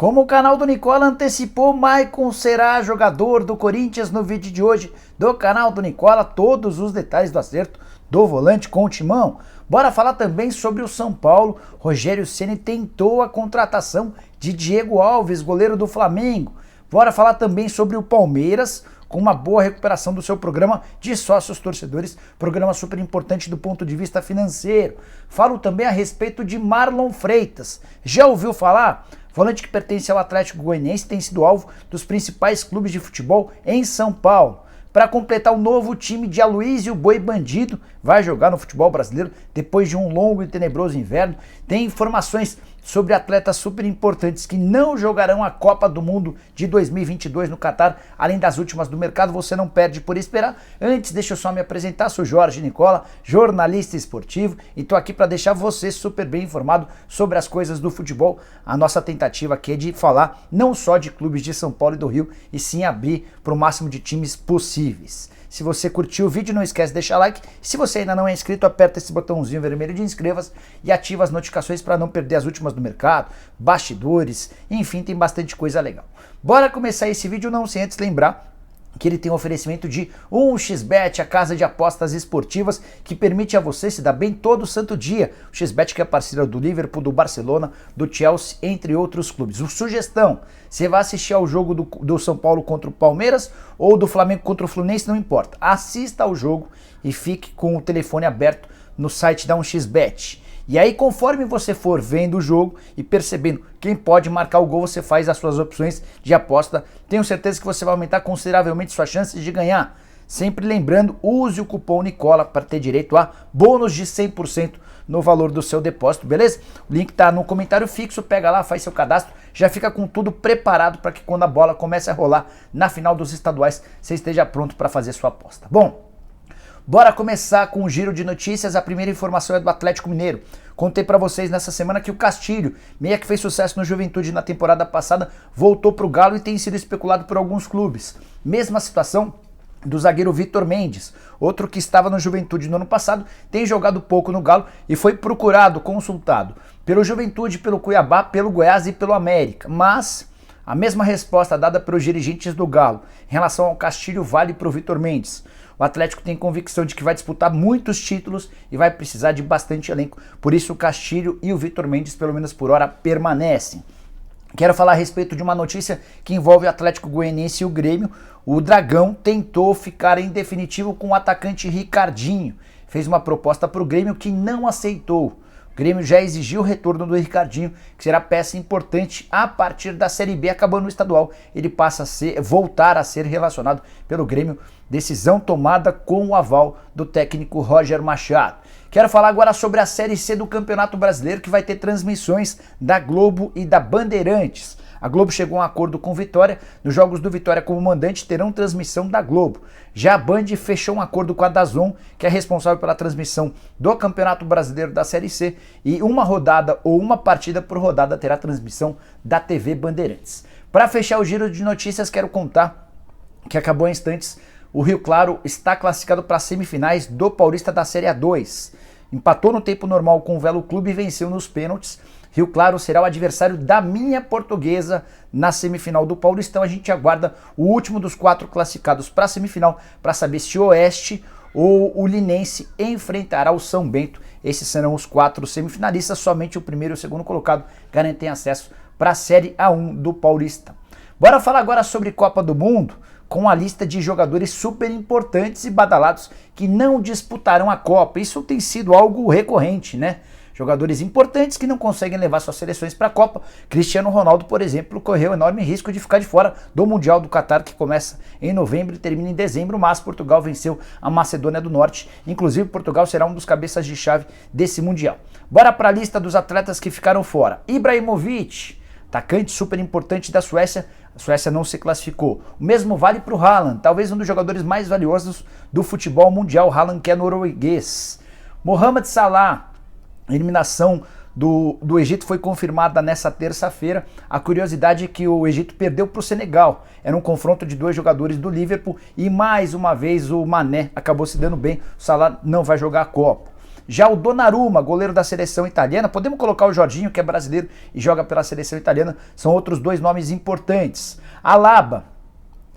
Como o canal do Nicola antecipou, Maicon será jogador do Corinthians no vídeo de hoje do canal do Nicola. Todos os detalhes do acerto do volante com o Timão. Bora falar também sobre o São Paulo. Rogério Ceni tentou a contratação de Diego Alves, goleiro do Flamengo. Bora falar também sobre o Palmeiras, com uma boa recuperação do seu programa de sócios torcedores, programa super importante do ponto de vista financeiro. Falo também a respeito de Marlon Freitas. Já ouviu falar? Volante que pertence ao Atlético Goianiense, tem sido alvo dos principais clubes de futebol em São Paulo. Para completar o novo time de Aloysio Boi Bandido, vai jogar no futebol brasileiro depois de um longo e tenebroso inverno. Tem informações sobre atletas super importantes que não jogarão a Copa do Mundo de 2022 no Catar, além das últimas do mercado. Você não perde por esperar. Antes, deixa eu só me apresentar, sou Jorge Nicola, jornalista esportivo, e tô aqui para deixar você super bem informado sobre as coisas do futebol. A nossa tentativa aqui é de falar não só de clubes de São Paulo e do Rio, e sim abrir para o máximo de times possíveis. Se você curtiu o vídeo, não esquece de deixar like. Se você ainda não é inscrito, aperta esse botãozinho vermelho de inscreva-se e ativa as notificações para não perder as últimas do mercado, bastidores, enfim, tem bastante coisa legal. Bora começar esse vídeo, não sem antes lembrar que ele tem um oferecimento de 1xBet, a casa de apostas esportivas que permite a você se dar bem todo santo dia. O xBet que é parceiro do Liverpool, do Barcelona, do Chelsea, entre outros clubes. Sugestão, você vai assistir ao jogo do São Paulo contra o Palmeiras ou do Flamengo contra o Fluminense, não importa. Assista ao jogo e fique com o telefone aberto no site da 1xBet. E aí, conforme você for vendo o jogo e percebendo quem pode marcar o gol, você faz as suas opções de aposta. Tenho certeza que você vai aumentar consideravelmente suas chances de ganhar. Sempre lembrando, use o cupom Nicola para ter direito a bônus de 100% no valor do seu depósito, beleza? O link tá no comentário fixo, pega lá, faz seu cadastro, já fica com tudo preparado para que quando a bola comece a rolar na final dos estaduais, você esteja pronto para fazer sua aposta. Bom, bora começar com um giro de notícias. A primeira informação é do Atlético Mineiro. Contei pra vocês nessa semana que o Castilho, meia que fez sucesso no Juventude na temporada passada, voltou pro Galo e tem sido especulado por alguns clubes. Mesma situação do zagueiro Vitor Mendes, outro que estava no Juventude no ano passado, tem jogado pouco no Galo e foi procurado, consultado pelo Juventude, pelo Cuiabá, pelo Goiás e pelo América. Mas a mesma resposta dada pelos dirigentes do Galo em relação ao Castilho vale para o Vitor Mendes. O Atlético tem convicção de que vai disputar muitos títulos e vai precisar de bastante elenco. Por isso o Castilho e o Vitor Mendes, pelo menos por hora, permanecem. Quero falar a respeito de uma notícia que envolve o Atlético Goianiense e o Grêmio. O Dragão tentou ficar em definitivo com o atacante Ricardinho. Fez uma proposta para o Grêmio que não aceitou. O Grêmio já exigiu o retorno do Ricardinho, que será peça importante a partir da Série B, acabando o estadual. Ele passa a voltar a ser relacionado pelo Grêmio. Decisão tomada com o aval do técnico Roger Machado. Quero falar agora sobre a Série C do Campeonato Brasileiro, que vai ter transmissões da Globo e da Bandeirantes. A Globo chegou a um acordo com o Vitória. Nos jogos do Vitória como mandante terão transmissão da Globo. Já a Band fechou um acordo com a DAZN, que é responsável pela transmissão do Campeonato Brasileiro da Série C, e uma rodada ou uma partida por rodada terá transmissão da TV Bandeirantes. Para fechar o giro de notícias, quero contar que acabou em instantes. O Rio Claro está classificado para as semifinais do Paulista da Série A2. Empatou no tempo normal com o Velo Clube e venceu nos pênaltis. Rio Claro será o adversário da minha Portuguesa na semifinal do Paulistão. A gente aguarda o último dos 4 classificados para a semifinal para saber se o Oeste ou o Linense enfrentará o São Bento. Esses serão os 4 semifinalistas. Somente o primeiro e o segundo colocado garantem acesso para a Série A1 do Paulistão. Bora falar agora sobre Copa do Mundo, com a lista de jogadores super importantes e badalados que não disputarão a Copa. Isso tem sido algo recorrente, né? Jogadores importantes que não conseguem levar suas seleções para a Copa. Cristiano Ronaldo, por exemplo, correu enorme risco de ficar de fora do Mundial do Catar, que começa em novembro e termina em dezembro, mas Portugal venceu a Macedônia do Norte. Inclusive, Portugal será um dos cabeças de chave desse Mundial. Bora para a lista dos atletas que ficaram fora. Ibrahimovic, atacante super importante da Suécia. A Suécia não se classificou. O mesmo vale para o Haaland, talvez um dos jogadores mais valiosos do futebol mundial. Haaland, que é norueguês. Mohamed Salah, a eliminação do Egito foi confirmada nessa terça-feira. A curiosidade é que o Egito perdeu para o Senegal. Era um confronto de 2 jogadores do Liverpool e mais uma vez o Mané acabou se dando bem. O Salah não vai jogar a Copa. Já o Donnarumma, goleiro da seleção italiana, podemos colocar o Jorginho, que é brasileiro e joga pela seleção italiana, são outros dois nomes importantes. Alaba,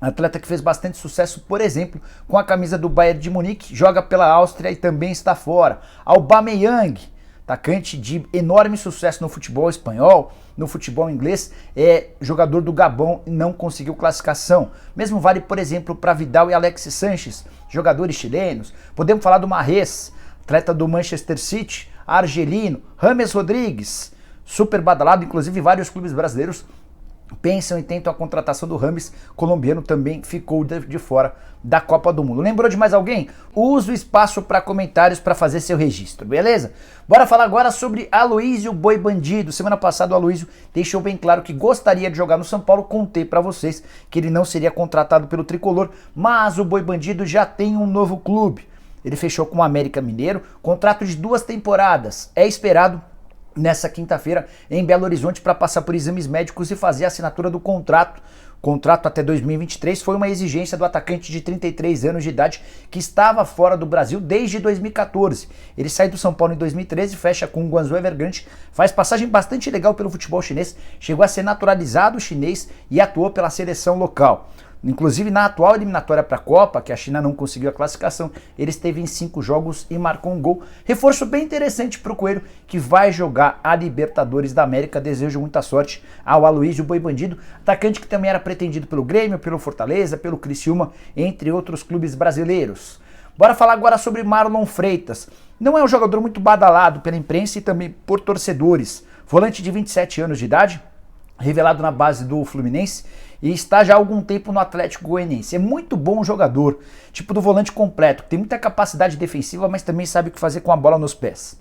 atleta que fez bastante sucesso, por exemplo, com a camisa do Bayern de Munique, joga pela Áustria e também está fora. Aubameyang, atacante de enorme sucesso no futebol espanhol, no futebol inglês, é jogador do Gabão e não conseguiu classificação. Mesmo vale, por exemplo, para Vidal e Alexis Sánchez, jogadores chilenos. Podemos falar do Mahrez, atleta do Manchester City, argelino. James Rodrigues, super badalado, inclusive vários clubes brasileiros pensam e tentam a contratação do James, colombiano, também ficou de fora da Copa do Mundo. Lembrou de mais alguém? Use o espaço para comentários para fazer seu registro, beleza? Bora falar agora sobre Aloísio Boi Bandido. Semana passada o Aloísio deixou bem claro que gostaria de jogar no São Paulo. Contei para vocês que ele não seria contratado pelo Tricolor, mas o Boi Bandido já tem um novo clube. Ele fechou com o América Mineiro, contrato de 2 temporadas. É esperado nessa quinta-feira em Belo Horizonte para passar por exames médicos e fazer a assinatura do contrato. Contrato até 2023 foi uma exigência do atacante de 33 anos de idade que estava fora do Brasil desde 2014. Ele sai do São Paulo em 2013, fecha com o Guangzhou Evergrande, faz passagem bastante legal pelo futebol chinês, chegou a ser naturalizado chinês e atuou pela seleção local. Inclusive na atual eliminatória para a Copa, que a China não conseguiu a classificação, ele esteve em 5 jogos e marcou um gol. Reforço bem interessante para o Coelho, que vai jogar a Libertadores da América. Desejo muita sorte ao Aloísio Boi Bandido, atacante que também era pretendido pelo Grêmio, pelo Fortaleza, pelo Criciúma, entre outros clubes brasileiros. Bora falar agora sobre Marlon Freitas. Não é um jogador muito badalado pela imprensa e também por torcedores. Volante de 27 anos de idade, revelado na base do Fluminense e está já há algum tempo no Atlético Goianiense. É muito bom jogador, tipo do volante completo, que tem muita capacidade defensiva, mas também sabe o que fazer com a bola nos pés.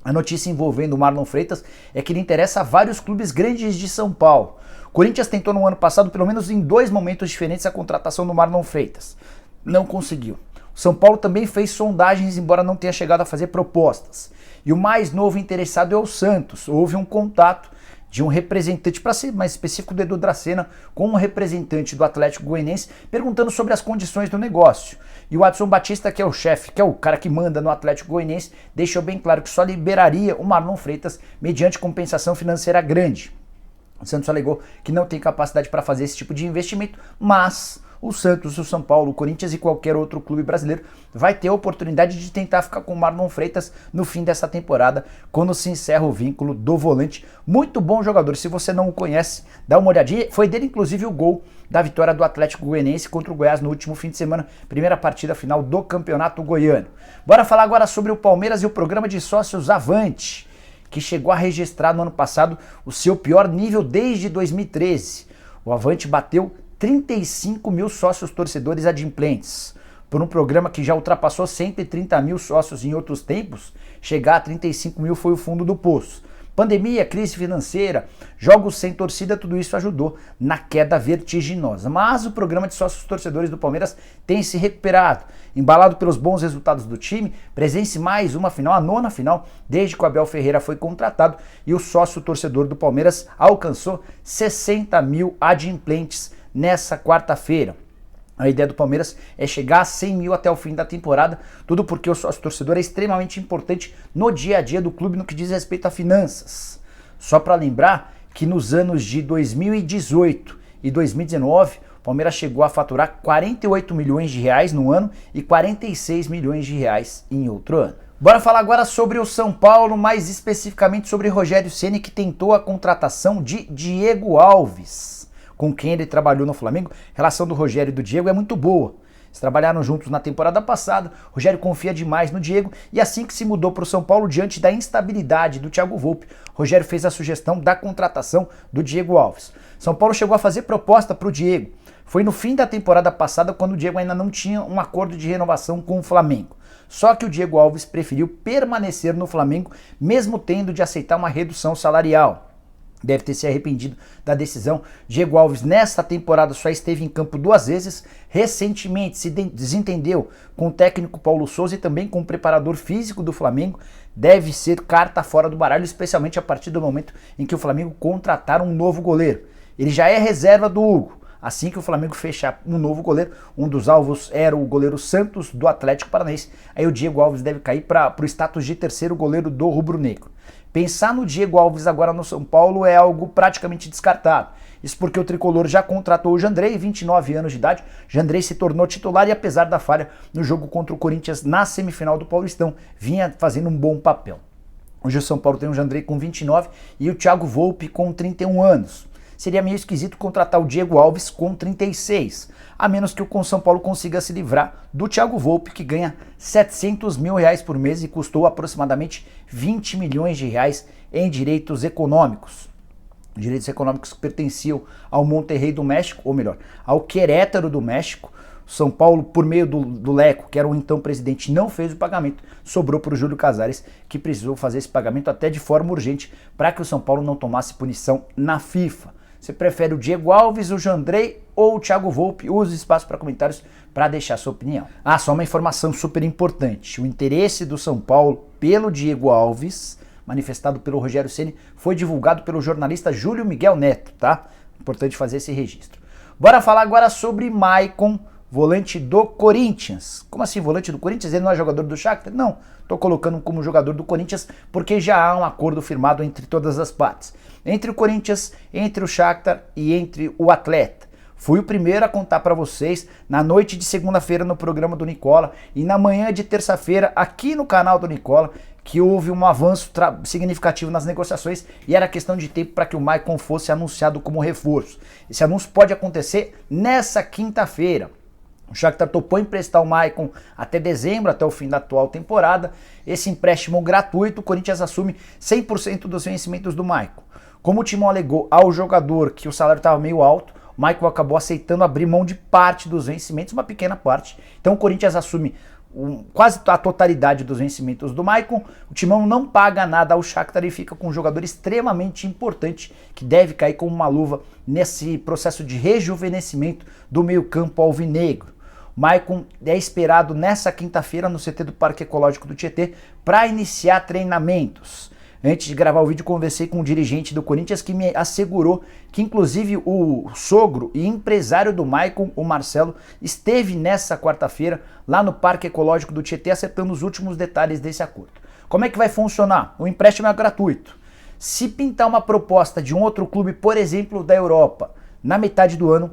A notícia envolvendo o Marlon Freitas é que ele interessa a vários clubes grandes de São Paulo. O Corinthians tentou no ano passado, pelo menos em 2 momentos diferentes, a contratação do Marlon Freitas. Não conseguiu. O São Paulo também fez sondagens, embora não tenha chegado a fazer propostas. E o mais novo interessado é o Santos. Houve um contato de um representante, para ser mais específico, do Edu Dracena, com um representante do Atlético Goianiense, perguntando sobre as condições do negócio. E o Adson Batista, que é o chefe, que é o cara que manda no Atlético Goianiense, deixou bem claro que só liberaria o Marlon Freitas mediante compensação financeira grande. O Santos alegou que não tem capacidade para fazer esse tipo de investimento, mas o Santos, o São Paulo, o Corinthians e qualquer outro clube brasileiro vai ter a oportunidade de tentar ficar com o Marlon Freitas no fim dessa temporada, quando se encerra o vínculo do volante. Muito bom jogador, se você não o conhece, dá uma olhadinha. Foi dele inclusive o gol da vitória do Atlético Goianiense contra o Goiás no último fim de semana, primeira partida final do Campeonato Goiano. Bora falar agora sobre o Palmeiras e o programa de sócios Avante, que chegou a registrar no ano passado o seu pior nível desde 2013. O Avante bateu 35 mil sócios torcedores adimplentes. Por um programa que já ultrapassou 130 mil sócios em outros tempos, chegar a 35 mil foi o fundo do poço. Pandemia, crise financeira, jogos sem torcida, tudo isso ajudou na queda vertiginosa. Mas o programa de sócios torcedores do Palmeiras tem se recuperado. Embalado pelos bons resultados do time, presença em mais uma final, a 9ª final, desde que o Abel Ferreira foi contratado, e o sócio torcedor do Palmeiras alcançou 60 mil adimplentes nessa quarta-feira. A ideia do Palmeiras é chegar a 100 mil até o fim da temporada, tudo porque o sócio torcedor é extremamente importante no dia a dia do clube no que diz respeito a finanças. Só para lembrar que nos anos de 2018 e 2019, o Palmeiras chegou a faturar 48 milhões de reais no ano e 46 milhões de reais em outro ano. Bora falar agora sobre o São Paulo, mais especificamente sobre Rogério Ceni, que tentou a contratação de Diego Alves, com quem ele trabalhou no Flamengo. A relação do Rogério e do Diego é muito boa. Eles trabalharam juntos na temporada passada, o Rogério confia demais no Diego, e assim que se mudou para o São Paulo, diante da instabilidade do Thiago Volpi, Rogério fez a sugestão da contratação do Diego Alves. São Paulo chegou a fazer proposta para o Diego. Foi no fim da temporada passada, quando o Diego ainda não tinha um acordo de renovação com o Flamengo. Só que o Diego Alves preferiu permanecer no Flamengo, mesmo tendo de aceitar uma redução salarial. Deve ter se arrependido da decisão. Diego Alves nesta temporada só esteve em campo 2 vezes. Recentemente se desentendeu com o técnico Paulo Souza e também com o preparador físico do Flamengo. Deve ser carta fora do baralho, especialmente a partir do momento em que o Flamengo contratar um novo goleiro. Ele já é reserva do Hugo. assim que o Flamengo fechar um novo goleiro. Um dos alvos era o goleiro Santos, do Atlético Paranaense. Aí o Diego Alves deve cair para o status de terceiro goleiro do rubro-negro. Pensar no Diego Alves agora no São Paulo é algo praticamente descartado. Isso porque o tricolor já contratou o Jandrei, 29 anos de idade. Jandrei se tornou titular e, apesar da falha no jogo contra o Corinthians na semifinal do Paulistão, vinha fazendo um bom papel. Hoje o São Paulo tem o Jandrei com 29 e o Thiago Volpi com 31 anos. Seria meio esquisito contratar o Diego Alves com 36, a menos que o São Paulo consiga se livrar do Thiago Volpi, que ganha R$700 mil por mês e custou aproximadamente 20 milhões de reais em direitos econômicos. Direitos econômicos que pertenciam ao Monterrey do México, ou melhor, ao Querétaro do México. São Paulo, por meio do Leco, que era o então presidente, não fez o pagamento, sobrou para o Júlio Casares, que precisou fazer esse pagamento até de forma urgente para que o São Paulo não tomasse punição na FIFA. Você prefere o Diego Alves, o Jandrei ou o Thiago Volpi? Use o espaço para comentários para deixar sua opinião. Ah, só uma informação super importante. O interesse do São Paulo pelo Diego Alves, manifestado pelo Rogério Ceni, foi divulgado pelo jornalista Júlio Miguel Neto, tá? Importante fazer esse registro. Bora falar agora sobre Maicon, volante do Corinthians. Como assim, volante do Corinthians? Ele não é jogador do Shakhtar? Não, tô colocando como jogador do Corinthians porque já há um acordo firmado entre todas as partes. Entre o Corinthians, entre o Shakhtar e entre o atleta. Fui o primeiro a contar para vocês na noite de segunda-feira no programa do Nicola e na manhã de terça-feira aqui no canal do Nicola que houve um avanço significativo nas negociações e era questão de tempo para que o Maicon fosse anunciado como reforço. Esse anúncio pode acontecer nessa quinta-feira. O Shakhtar topou emprestar o Maicon até dezembro, até o fim da atual temporada. Esse empréstimo gratuito, o Corinthians assume 100% dos vencimentos do Maicon. Como o Timão alegou ao jogador que o salário estava meio alto, o Maicon acabou aceitando abrir mão de parte dos vencimentos, uma pequena parte. Então o Corinthians assume quase a totalidade dos vencimentos do Maicon. O Timão não paga nada ao Shakhtar e fica com um jogador extremamente importante que deve cair como uma luva nesse processo de rejuvenescimento do meio-campo alvinegro. O Maicon é esperado nessa quinta-feira no CT do Parque Ecológico do Tietê para iniciar treinamentos. Antes de gravar o vídeo, conversei com um dirigente do Corinthians que me assegurou que, inclusive, o sogro e empresário do Maicon, o Marcelo, esteve nessa quarta-feira lá no Parque Ecológico do Tietê acertando os últimos detalhes desse acordo. Como é que vai funcionar? O empréstimo é gratuito. Se pintar uma proposta de um outro clube, por exemplo, da Europa, na metade do ano,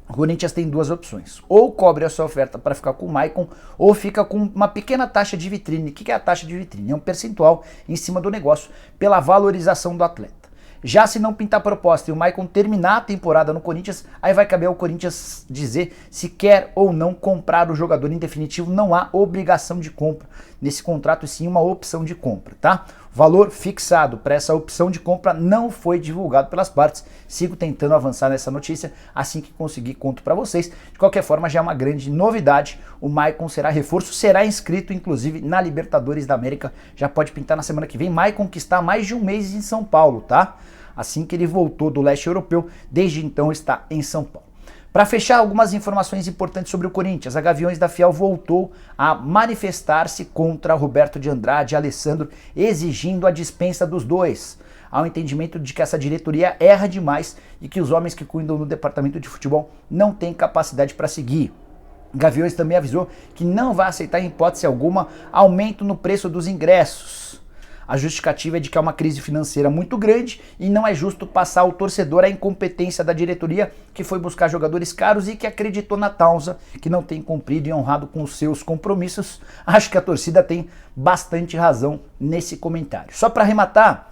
o Corinthians tem duas opções. Ou cobre a sua oferta para ficar com o Maicon, ou fica com uma pequena taxa de vitrine. O que é a taxa de vitrine? É um percentual em cima do negócio pela valorização do atleta. Já se não pintar proposta e o Maicon terminar a temporada no Corinthians, aí vai caber ao Corinthians dizer se quer ou não comprar o jogador. Em definitivo, não há obrigação de compra nesse contrato, e sim uma opção de compra, tá? O valor fixado para essa opção de compra não foi divulgado pelas partes. Sigo tentando avançar nessa notícia, assim que conseguir conto para vocês. De qualquer forma, já é uma grande novidade. O Maicon será reforço, será inscrito inclusive na Libertadores da América. Já pode pintar na semana que vem. Maicon que está há mais de um mês em São Paulo, tá? Assim que ele voltou do leste europeu, desde então está em São Paulo. Para fechar, algumas informações importantes sobre o Corinthians. A Gaviões da Fiel voltou a manifestar-se contra Roberto de Andrade e Alessandro, exigindo a dispensa dos dois. Há um entendimento de que essa diretoria erra demais e que os homens que cuidam do departamento de futebol não têm capacidade para seguir. Gaviões também avisou que não vai aceitar em hipótese alguma aumento no preço dos ingressos. A justificativa é de que há uma crise financeira muito grande e não é justo passar ao torcedor a incompetência da diretoria que foi buscar jogadores caros e que acreditou na Taunza, que não tem cumprido e honrado com os seus compromissos. Acho que a torcida tem bastante razão nesse comentário. Só para arrematar,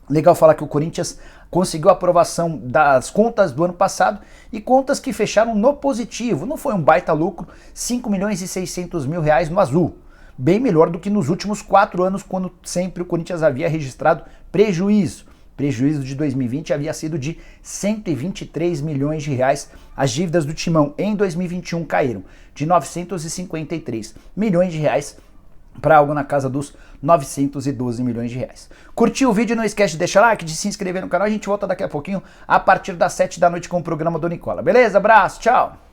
legal falar que o Corinthians conseguiu a aprovação das contas do ano passado e contas que fecharam no positivo. Não foi um baita lucro, 5 milhões e 600 mil reais no azul. Bem melhor do que nos últimos 4 anos, quando sempre o Corinthians havia registrado prejuízo. Prejuízo de 2020 havia sido de 123 milhões de reais. As dívidas do Timão em 2021 caíram de 953 milhões de reais para algo na casa dos 912 milhões de reais. Curtiu o vídeo? Não esquece de deixar like, de se inscrever no canal. A gente volta daqui a pouquinho, a partir das 7 da noite com o programa do Nicola. Beleza? Abraço, tchau!